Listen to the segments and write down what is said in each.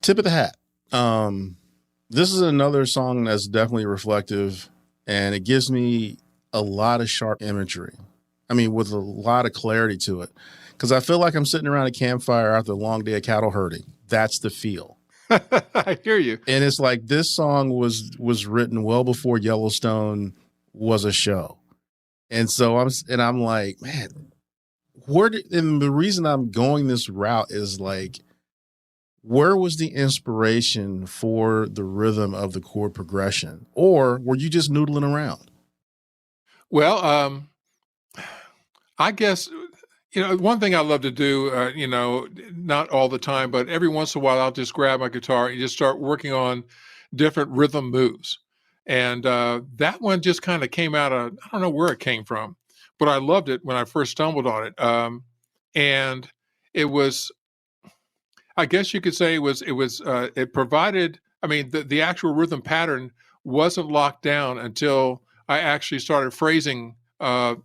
Tip of the hat. This is another song that's definitely reflective, and it gives me a lot of sharp imagery. I mean, with a lot of clarity to it, because I feel like I'm sitting around a campfire after a long day of cattle herding. That's the feel. I hear you. And it's like this song was written well before Yellowstone was a show. And so I'm like, man, and the reason I'm going this route is like, where was the inspiration for the rhythm of the chord progression? Or were you just noodling around? Well, I guess, one thing I love to do, not all the time, but every once in a while, I'll just grab my guitar and just start working on different rhythm moves. And that one just kind of came out of, I don't know where it came from, but I loved it when I first stumbled on it. And it was, I guess you could say it provided, I mean, the actual rhythm pattern wasn't locked down until I actually started phrasing the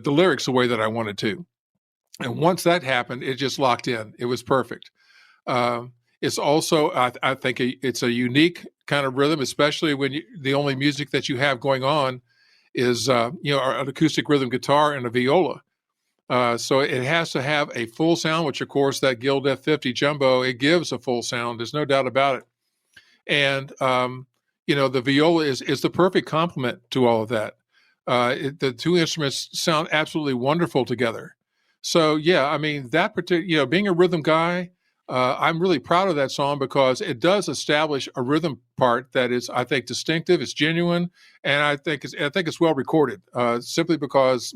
lyrics the way that I wanted to. And once that happened, it just locked in. It was perfect. It's also, I think it's a unique kind of rhythm, especially when the only music that you have going on is, an acoustic rhythm guitar and a viola. So it has to have a full sound, which of course that Guild F50 Jumbo, it gives a full sound. There's no doubt about it. And, the viola is the perfect complement to all of that. The two instruments sound absolutely wonderful together. So, yeah, I mean, that particular, being a rhythm guy, I'm really proud of that song because it does establish a rhythm part that is, I think, distinctive. It's genuine, and I think it's well recorded. Simply because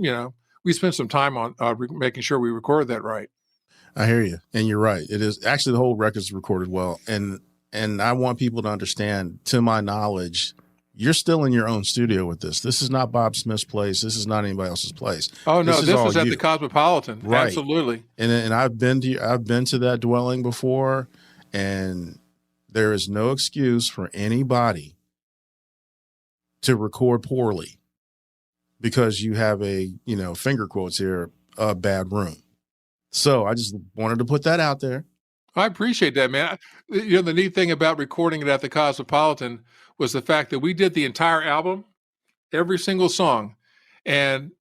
we spent some time on making sure we recorded that right. I hear you, and you're right. It is actually the whole record's recorded well, and I want people to understand. To my knowledge, you're still in your own studio with this. This is not Bob Smith's place. This is not anybody else's place. Oh no, this was at the Cosmopolitan. Right. Absolutely. And I've been to that dwelling before, and there is no excuse for anybody to record poorly because you have a, finger quotes here, a bad room. So I just wanted to put that out there. I appreciate that, man. The neat thing about recording it at the Cosmopolitan was the fact that we did the entire album, every single song, and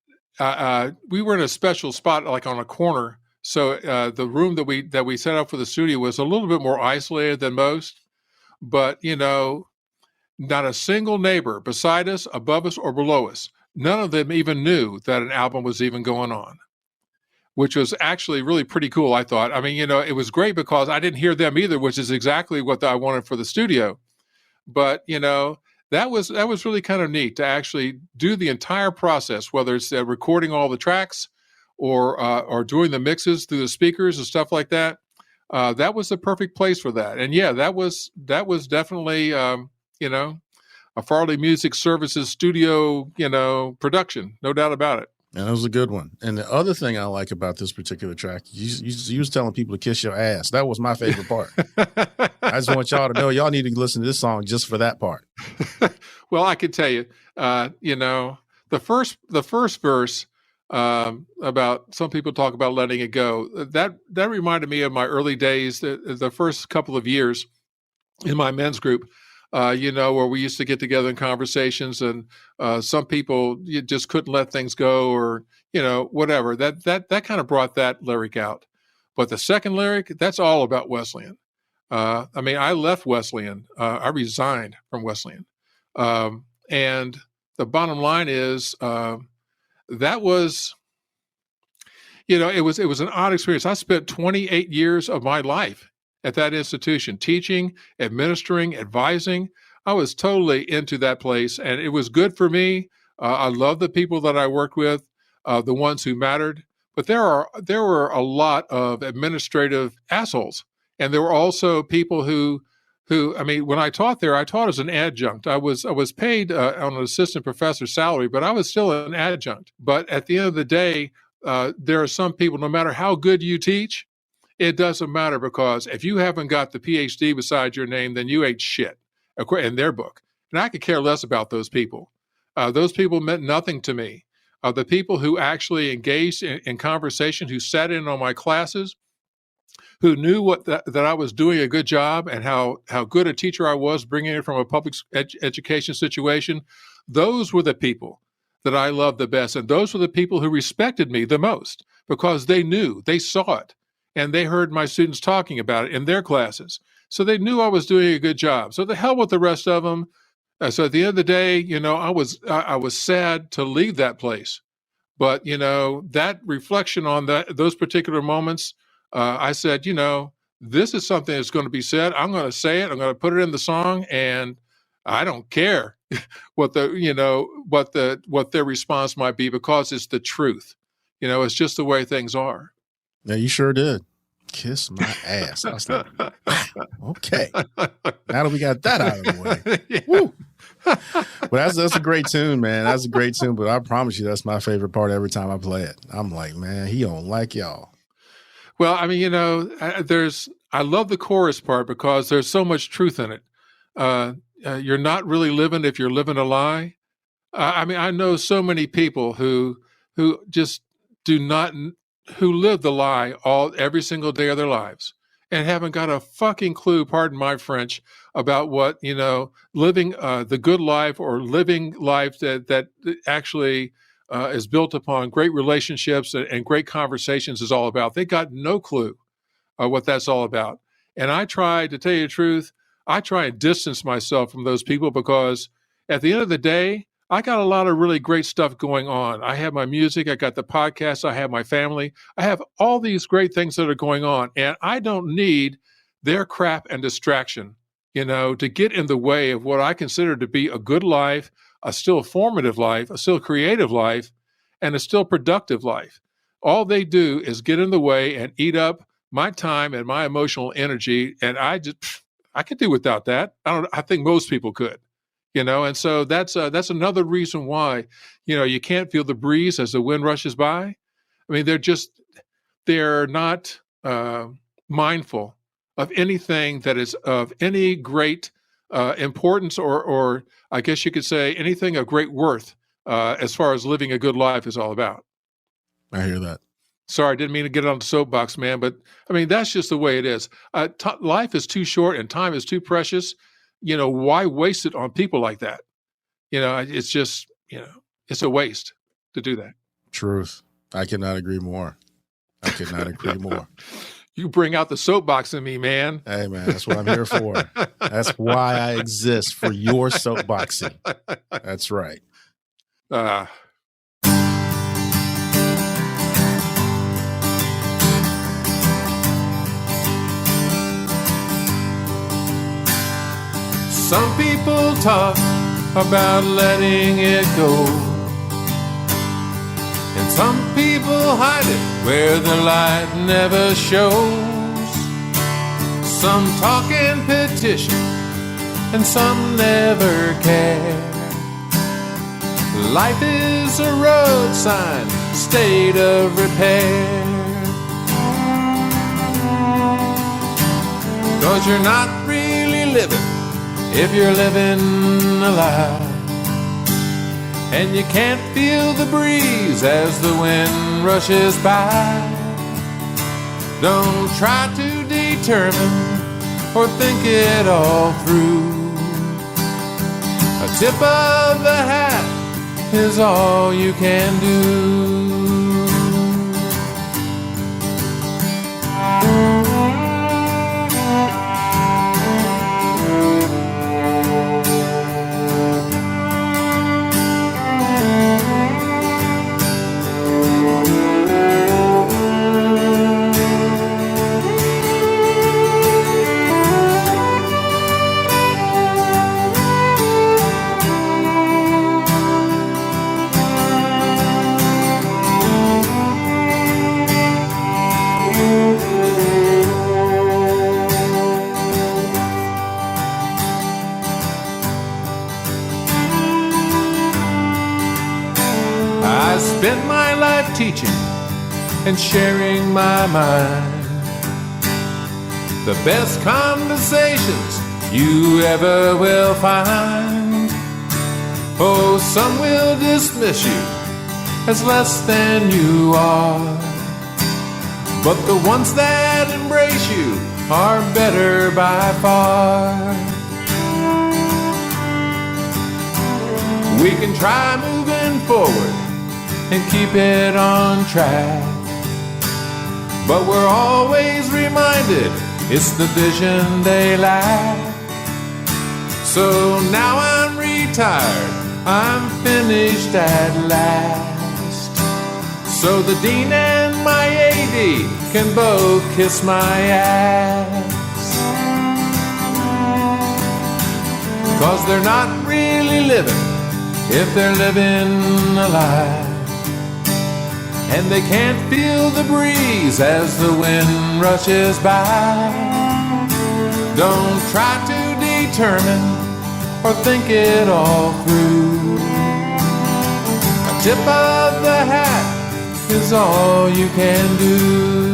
we were in a special spot, like on a corner. So the room that we set up for the studio was a little bit more isolated than most, but not a single neighbor beside us, above us, or below us. None of them even knew that an album was even going on, which was actually really pretty cool, I thought. I mean, it was great because I didn't hear them either, which is exactly what I wanted for the studio. But, that was really kind of neat to actually do the entire process, whether it's recording all the tracks or doing the mixes through the speakers and stuff like that. That was the perfect place for that. And yeah, that was definitely, a Farley Music Services studio, production, no doubt about it. And it was a good one. And the other thing I like about this particular track, you was telling people to kiss your ass. That was my favorite part. I just want y'all to know y'all need to listen to this song just for that part. Well, I can tell you, the first verse about some people talk about letting it go. That reminded me of my early days, the first couple of years in my men's group. Where we used to get together in conversations, and some people you just couldn't let things go, or whatever. That kind of brought that lyric out. But the second lyric, that's all about Wesleyan. I left Wesleyan. I resigned from Wesleyan, and the bottom line is that was, it was an odd experience. I spent 28 years of my life at that institution, teaching, administering, advising. I was totally into that place, and it was good for me. I love the people that I worked with, the ones who mattered. But there were a lot of administrative assholes, and there were also people who when I taught there, I taught as an adjunct. I was paid on an assistant professor salary, but I was still an adjunct. But at the end of the day, there are some people, no matter how good you teach, it doesn't matter, because if you haven't got the PhD beside your name, then you ain't shit, in their book. And I could care less about those people. Those people meant nothing to me. The people who actually engaged in conversation, who sat in on my classes, who knew that I was doing a good job and how good a teacher I was, bringing it from a public education situation. Those were the people that I loved the best. And those were the people who respected me the most because they knew, they saw it, and they heard my students talking about it in their classes. So they knew I was doing a good job. So the hell with the rest of them. So at the end of the day, I was sad to leave that place. But, that reflection on those particular moments, I said, this is something that's going to be said. I'm going to say it. I'm going to put it in the song, and I don't care what their response might be, because it's the truth. It's just the way things are. Yeah, you sure did. Kiss my ass. I was like, okay. Now that we got that out of the way. Yeah. Woo. But that's a great tune, man. That's a great tune. But I promise you, that's my favorite part every time I play it. I'm like, man, he don't like y'all. Well, I mean, I love the chorus part because there's so much truth in it. You're not really living if you're living a lie. I mean, I know so many people who just who live the lie every single day of their lives and haven't got a fucking clue, pardon my French, about what, living the good life or living life that actually is built upon great relationships and great conversations is all about. They got no clue what that's all about. And I try, to tell you the truth, I try and distance myself from those people because at the end of the day, I got a lot of really great stuff going on. I have my music, I got the podcast, I have my family, I have all these great things that are going on. And I don't need their crap and distraction, to get in the way of what I consider to be a good life, a still formative life, a still creative life, and a still productive life. All they do is get in the way and eat up my time and my emotional energy. And I could do without that. I think most people could. And so that's another reason why, you can't feel the breeze as the wind rushes by. I mean, they're not mindful of anything that is of any great importance or I guess you could say anything of great worth as far as living a good life is all about. I hear that. Sorry, I didn't mean to get on the soapbox, man, but I mean, that's just the way it is. Life is too short and time is too precious. Why waste it on people like that? It's just, it's a waste to do that. Truth. I cannot agree more. You bring out the soapbox in me, man. Hey, man, that's what I'm here for. That's why I exist, for your soapboxing. That's right. Some people talk about letting it go, and some people hide it where the light never shows. Some talk and petition, and some never care. Life is a road sign, state of repair. 'Cause you're not really living if you're living a lie, and you can't feel the breeze as the wind rushes by. Don't try to determine or think it all through. A tip of the hat is all you can do. Spend my life teaching and sharing my mind. The best conversations you ever will find. Oh, some will dismiss you as less than you are, but the ones that embrace you are better by far. We can try moving forward and keep it on track, but we're always reminded it's the vision they lack. So now I'm retired, I'm finished at last, so the dean and my AD can both kiss my ass. 'Cause they're not really living if they're living a lie, and they can't feel the breeze as the wind rushes by. Don't try to determine or think it all through. A tip of the hat is all you can do.